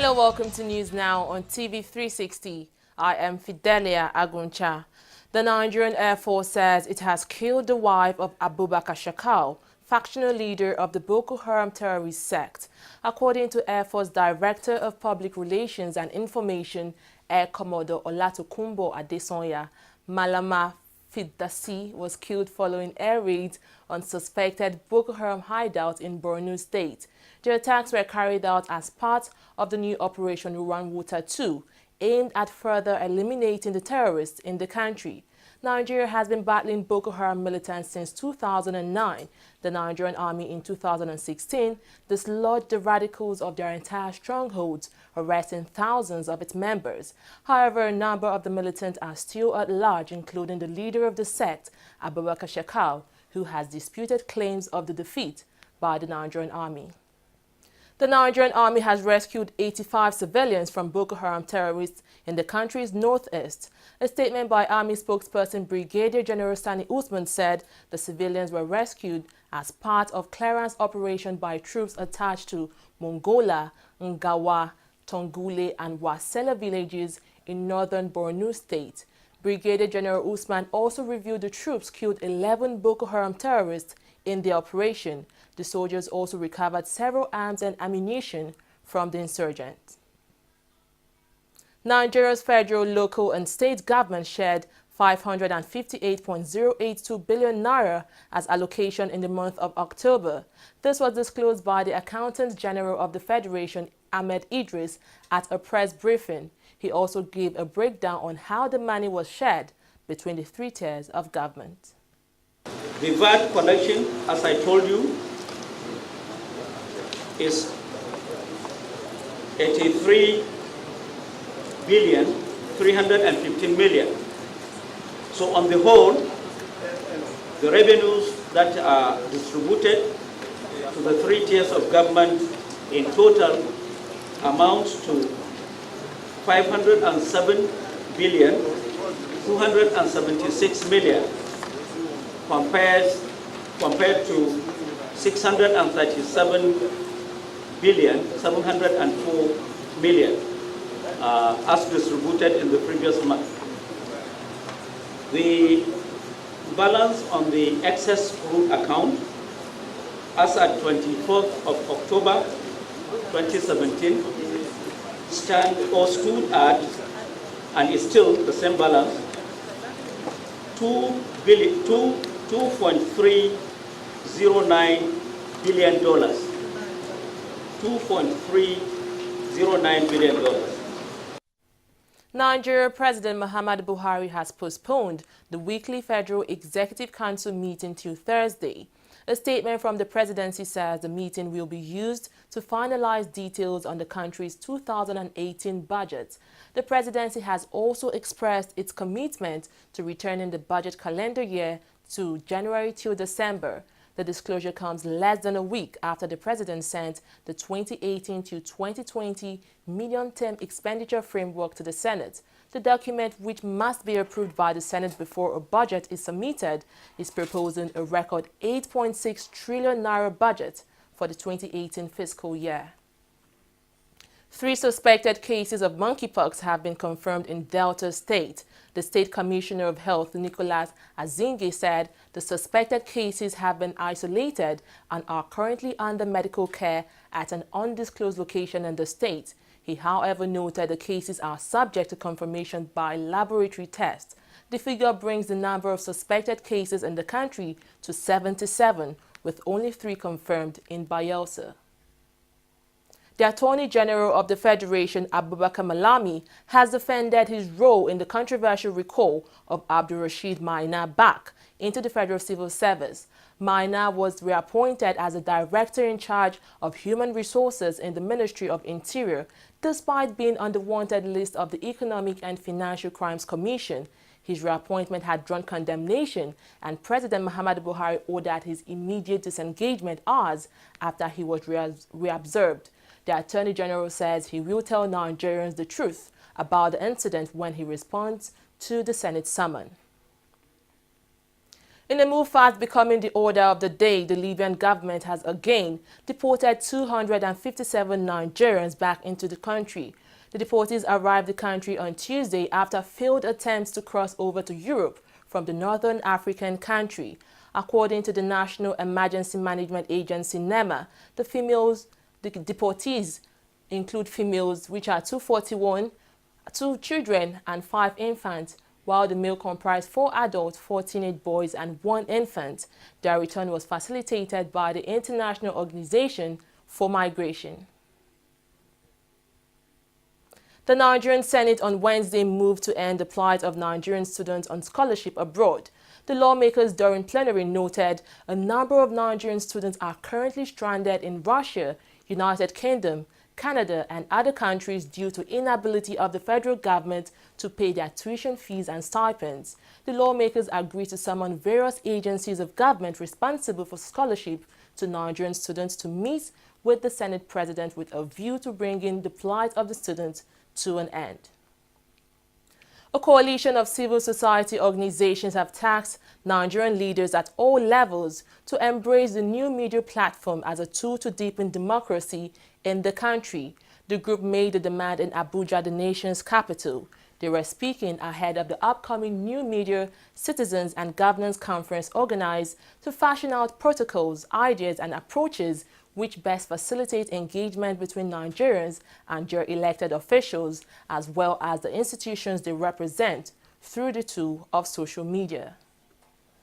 Hello, welcome to News Now on TV360. I am Fidelia Aguncha. The Nigerian Air Force says it has killed the wife of Abubakar Shakal, factional leader of the Boko Haram terrorist sect. According to Air Force Director of Public Relations and Information, Air Commodore Olatokunbo Adesanya, Malama Fidasi was killed following air raids on suspected Boko Haram hideouts in Borno State. The attacks were carried out as part of the new Operation Rerun Water 2, aimed at further eliminating the terrorists in the country. Nigeria has been battling Boko Haram militants since 2009. The Nigerian Army in 2016 dislodged the radicals of their entire strongholds, arresting thousands of its members. However, a number of the militants are still at large, including the leader of the sect, Abubakar Shakal, who has disputed claims of the defeat by the Nigerian Army. The Nigerian Army has rescued 85 civilians from Boko Haram terrorists in the country's northeast. A statement by Army spokesperson Brigadier General Sani Usman said the civilians were rescued as part of clearance operation by troops attached to Mongola, Ngawa, Tongule and Wasela villages in northern Borno State. Brigadier General Usman also revealed the troops killed 11 Boko Haram terrorists in the operation. The soldiers also recovered several arms and ammunition from the insurgents. Nigeria's federal, local and state government shared 558.082 billion naira as allocation in the month of October. This was disclosed by the Accountant General of the Federation, Ahmed Idris, at a press briefing. He also gave a breakdown on how the money was shared between the three tiers of government. The VAT collection, as I told you, is 83,315 million. So on the whole, the revenues that are distributed to the three tiers of government in total amounts to 507,276 million compared to 637,704 million as distributed in the previous month. The balance on the excess route account as at 24th of October 2017 stood at, and is still the same balance, $2.309 billion. $2.309 billion. Nigeria President Muhammadu Buhari has postponed the weekly Federal Executive Council meeting till Thursday. A statement from the presidency says the meeting will be used to finalize details on the country's 2018 budget. The presidency has also expressed its commitment to returning the budget calendar year to January till December. The disclosure comes less than a week after the president sent the 2018 to 2020 medium-term expenditure framework to the Senate. The document, which must be approved by the Senate before a budget is submitted, is proposing a record 8.6 trillion naira budget for the 2018 fiscal year. 3 suspected cases of monkeypox have been confirmed in Delta State. The State Commissioner of Health, Nicholas Azinge, said the suspected cases have been isolated and are currently under medical care at an undisclosed location in the state. He, however, noted the cases are subject to confirmation by laboratory tests. The figure brings the number of suspected cases in the country to 77, with only 3 confirmed in Bayelsa. The Attorney General of the Federation, Abubakar Malami, has defended his role in the controversial recall of Abdul Rashid Maina back into the Federal Civil Service. Maina was reappointed as the Director in charge of Human Resources in the Ministry of Interior, despite being on the wanted list of the Economic and Financial Crimes Commission. His reappointment had drawn condemnation, and President Muhammadu Buhari ordered his immediate disengagement hours after he was reobserved. The Attorney General says he will tell Nigerians the truth about the incident when he responds to the Senate summon. In a move fast becoming the order of the day, the Libyan government has again deported 257 Nigerians back into the country. The deportees arrived the country on Tuesday after failed attempts to cross over to Europe from the northern African country. According to the National Emergency Management Agency, NEMA, the deportees include females, which are 241, 2 children and 5 infants, while the male comprised 4 adults, 4 teenage boys and 1 infant. Their return was facilitated by the International Organization for Migration. The Nigerian Senate on Wednesday moved to end the plight of Nigerian students on scholarship abroad. The lawmakers during plenary noted a number of Nigerian students are currently stranded in Russia, United Kingdom, Canada and other countries due to inability of the federal government to pay their tuition fees and stipends. The lawmakers agreed to summon various agencies of government responsible for scholarship to Nigerian students to meet with the Senate President with a view to bringing the plight of the students to an end. A coalition of civil society organizations have tasked Nigerian leaders at all levels to embrace the new media platform as a tool to deepen democracy in the country. The group made the demand in Abuja, the nation's capital. They were speaking ahead of the upcoming New Media, Citizens and Governance Conference organized to fashion out protocols, ideas and approaches which best facilitate engagement between Nigerians and their elected officials, as well as the institutions they represent through the tool of social media.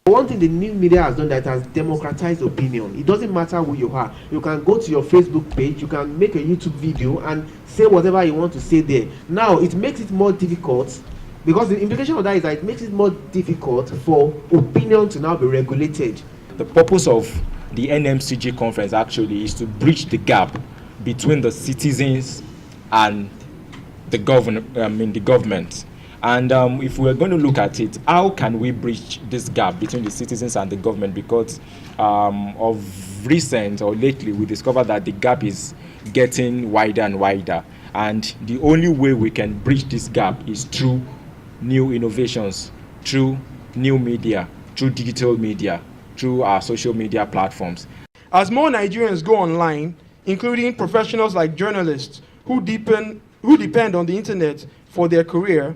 One thing the new media has done that has democratized opinion. It doesn't matter who you are. You can go to your Facebook page, you can make a YouTube video and say whatever you want to say there. Now, it makes it more difficult, because the implication of that is that it makes it more difficult for opinion to now be regulated. The purpose of the NMCG conference actually is to bridge the gap between the citizens and the government. And if we're going to look at it, how can we bridge this gap between the citizens and the government? Because of recent or lately, we discovered that the gap is getting wider and wider. And the only way we can bridge this gap is through new innovations, through new media, through digital media, through our social media platforms. As more Nigerians go online, including professionals like journalists who depend on the internet for their career,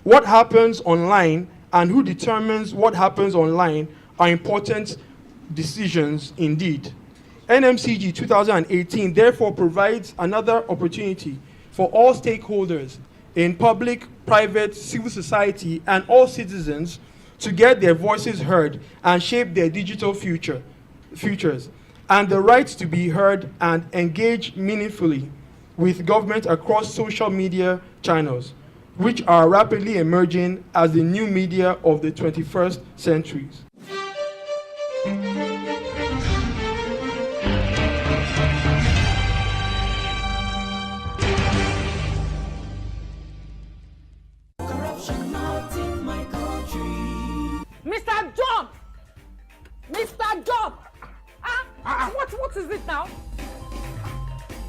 what happens online and who determines what happens online are important decisions indeed. NMCG 2018 therefore provides another opportunity for all stakeholders in public, private, civil society, and all citizens to get their voices heard and shape their digital futures, and the right to be heard and engage meaningfully with government across social media channels, which are rapidly emerging as the new media of the 21st century. Mr. John! Mr. John! What is it now?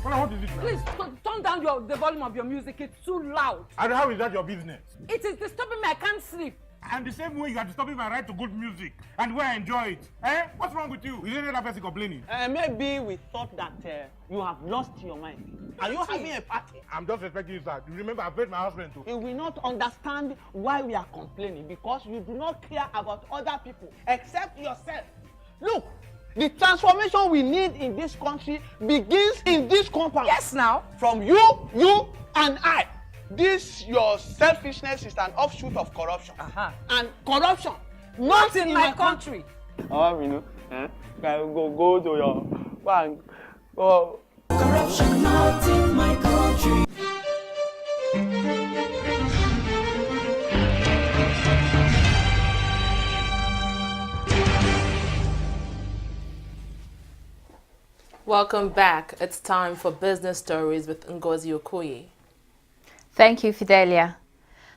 What is it now? Please turn down the volume of your music. It's too loud. And how is that your business? It is disturbing me. I can't sleep. And the same way you are disturbing my right to good music and where I enjoy it. Eh? What's wrong with you? You didn't hear that person complaining. Maybe we thought that you have lost your mind. Are you having a party? I'm just respecting you, sir. You remember I paid my husband too. You will not understand why we are complaining, because you do not care about other people except yourself. Look, the transformation we need in this country begins in this compound. Yes, now. From you and I. This your selfishness is an offshoot of corruption. And corruption not in my country. You know, go to your bank. Go. Corruption not in my country. Welcome back. It's time for Business Stories with Ngozi Okoye. Thank you, Fidelia.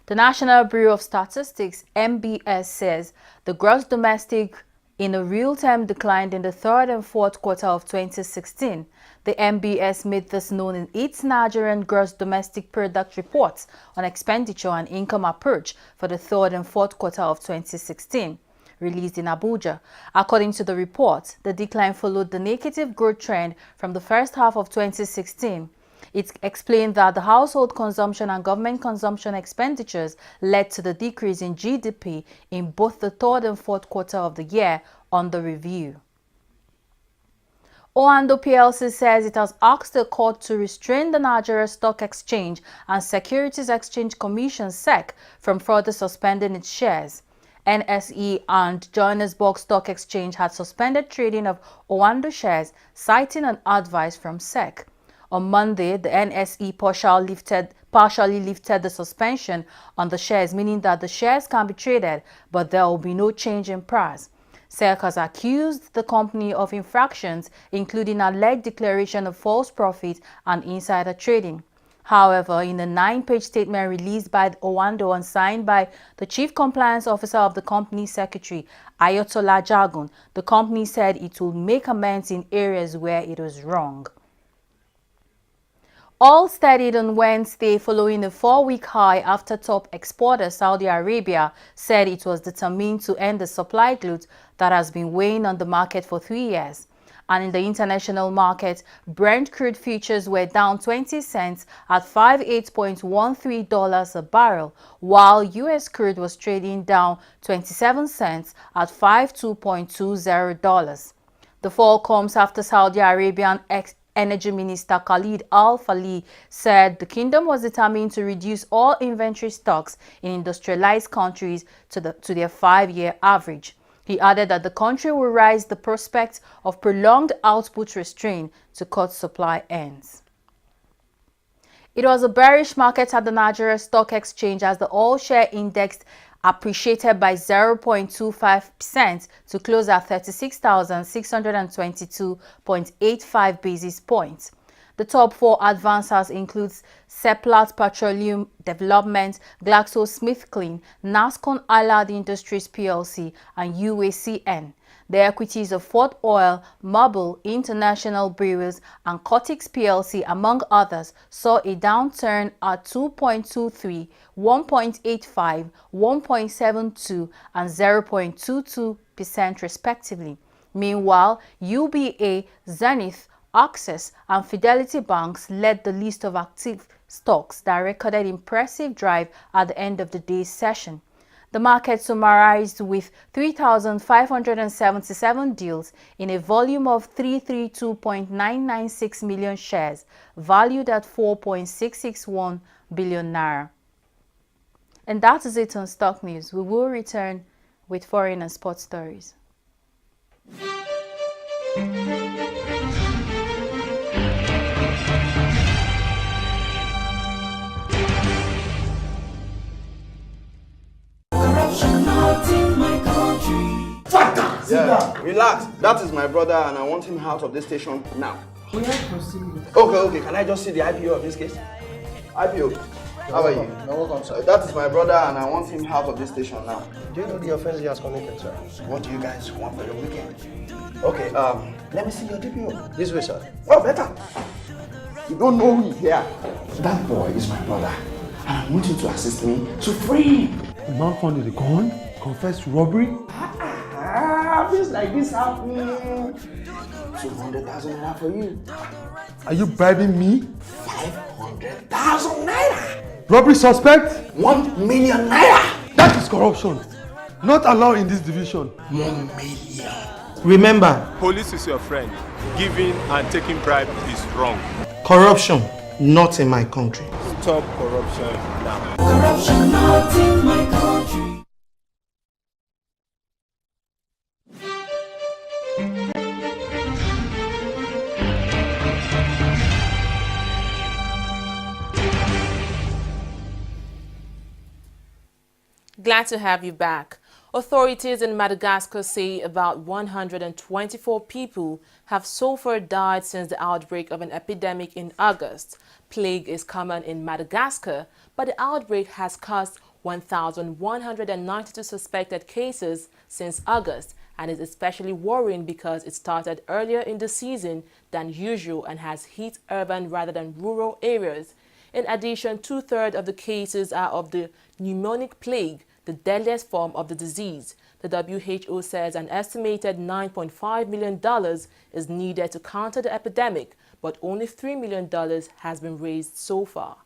The National Bureau of Statistics, NBS, says the gross domestic in a real time declined in the third and fourth quarter of 2016. The NBS made this known in its Nigerian gross domestic product reports on expenditure and income approach for the third and fourth quarter of 2016. released in Abuja. According to the report, the decline followed the negative growth trend from the first half of 2016. It explained that the household consumption and government consumption expenditures led to the decrease in GDP in both the third and fourth quarter of the year under review. Oando PLC says it has asked the court to restrain the Nigerian Stock Exchange and Securities Exchange Commission (SEC) from further suspending its shares. NSE and Johannesburg Stock Exchange had suspended trading of Oando shares, citing an advice from SEC. On Monday, the NSE partially lifted the suspension on the shares, meaning that the shares can be traded, but there will be no change in price. SEC has accused the company of infractions, including alleged declaration of false profit and insider trading. However, in a 9-page statement released by Oando and signed by the Chief Compliance Officer of the company secretary, Ayotola Jagun, the company said it will make amends in areas where it was wrong. All steadied on Wednesday following a 4-week high after top exporter Saudi Arabia said it was determined to end the supply glut that has been weighing on the market for 3 years. And in the international market, Brent crude futures were down 20 cents at $58.13 a barrel, while U.S. crude was trading down 27 cents at $52.20. The fall comes after Saudi Arabian Energy Minister Khalid Al-Falih said the kingdom was determined to reduce all inventory stocks in industrialized countries to their 5-year average. He added that the country will raise the prospect of prolonged output restraint to cut supply ends. It was a bearish market at the Nigerian Stock Exchange as the all-share index appreciated by 0.25% to close at 36,622.85 basis points. The top 4 advancers include Seplat Petroleum Development, GlaxoSmithKline, Nascon Allied Industries plc, and UACN. The equities of Fort Oil, Mobil, International Breweries, and Cotix plc, among others, saw a downturn at 2.23, 1.85, 1.72, and 0.22% respectively. Meanwhile, UBA, Zenith, Access, and Fidelity Banks led the list of active stocks that recorded impressive drive at the end of the day's session. The market summarized with 3,577 deals in a volume of 332.996 million shares, valued at 4.661 billion naira. And that is it on Stock News. We will return with foreign and sports stories. Yeah, relax. That is my brother and I want him out of this station now. We have to proceed. Okay. Can I just see the IPO of this case? IPO. How are you? You're welcome, sir. That is my brother and I want him out of this station now. Do you know the offense he has committed, sir? What do you guys want for the weekend? Okay, let me see your DPO. This way, sir. Oh, better. You don't know me here. That boy is my brother and I want you to assist me to free him. The man found with a gun, confessed to robbery. Things like this happening. 200,000 naira for you. Are you bribing me? 500,000 naira. Robbery suspect? 1 million naira. That is corruption. Not allowed in this division. 1 million. Remember, police is your friend. Giving and taking bribe is wrong. Corruption, not in my country. Stop corruption now. Corruption not in my country. Glad to have you back. Authorities in Madagascar say about 124 people have so far died since the outbreak of an epidemic in August. Plague is common in Madagascar, but the outbreak has caused 1,192 suspected cases since August and is especially worrying because it started earlier in the season than usual and has hit urban rather than rural areas. In addition, 2/3 of the cases are of the pneumonic plague, the deadliest form of the disease. The WHO says an estimated $9.5 million is needed to counter the epidemic, but only $3 million has been raised so far.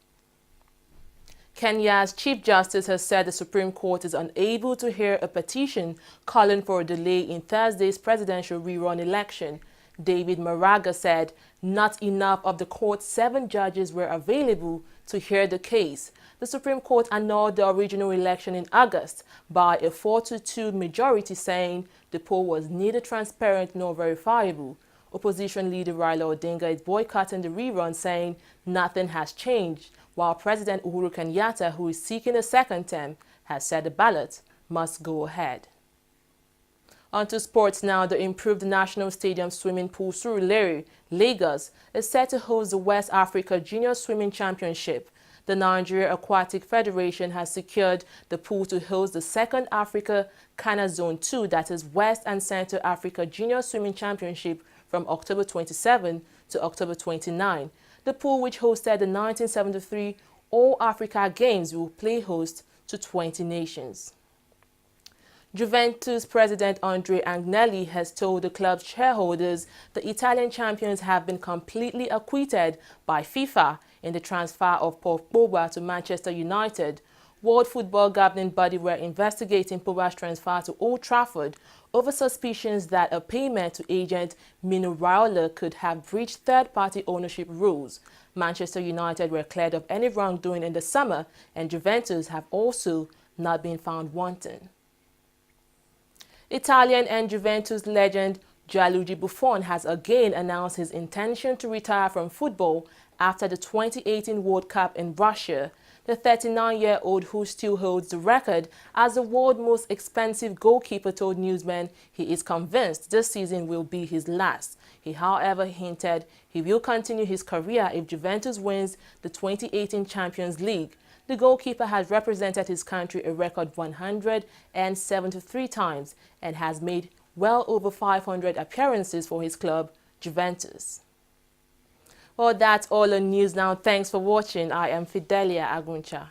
Kenya's Chief Justice has said the Supreme Court is unable to hear a petition calling for a delay in Thursday's presidential rerun election. David Maraga said not enough of the court's 7 judges were available to hear the case. The Supreme Court annulled the original election in August by a 4-2 majority, saying the poll was neither transparent nor verifiable. Opposition leader Raila Odinga is boycotting the rerun, saying nothing has changed, while President Uhuru Kenyatta, who is seeking a second term, has said the ballot must go ahead. On to sports now. The improved National Stadium swimming pool Surulere, Lagos, is set to host the West Africa Junior Swimming Championship. The Nigerian Aquatic Federation has secured the pool to host the second Africa Kana Zone 2, that is West and Central Africa Junior Swimming Championship, from October 27 to October 29. The pool, which hosted the 1973 All-Africa Games, will play host to 20 nations. Juventus president Andrea Agnelli has told the club's shareholders the Italian champions have been completely acquitted by FIFA in the transfer of Paul Pogba to Manchester United. World Football governing body were investigating Pogba's transfer to Old Trafford over suspicions that a payment to agent Mino Raiola could have breached third-party ownership rules. Manchester United were cleared of any wrongdoing in the summer, and Juventus have also not been found wanting. Italian and Juventus legend Gianluigi Buffon has again announced his intention to retire from football after the 2018 World Cup in Russia. The 39-year-old, who still holds the record as the world's most expensive goalkeeper, told newsmen he is convinced this season will be his last. He, however, hinted he will continue his career if Juventus wins the 2018 Champions League. The goalkeeper has represented his country a record 173 times and has made well over 500 appearances for his club, Juventus. Well, that's all on news now. Thanks for watching. I am Fidelia Aguncha.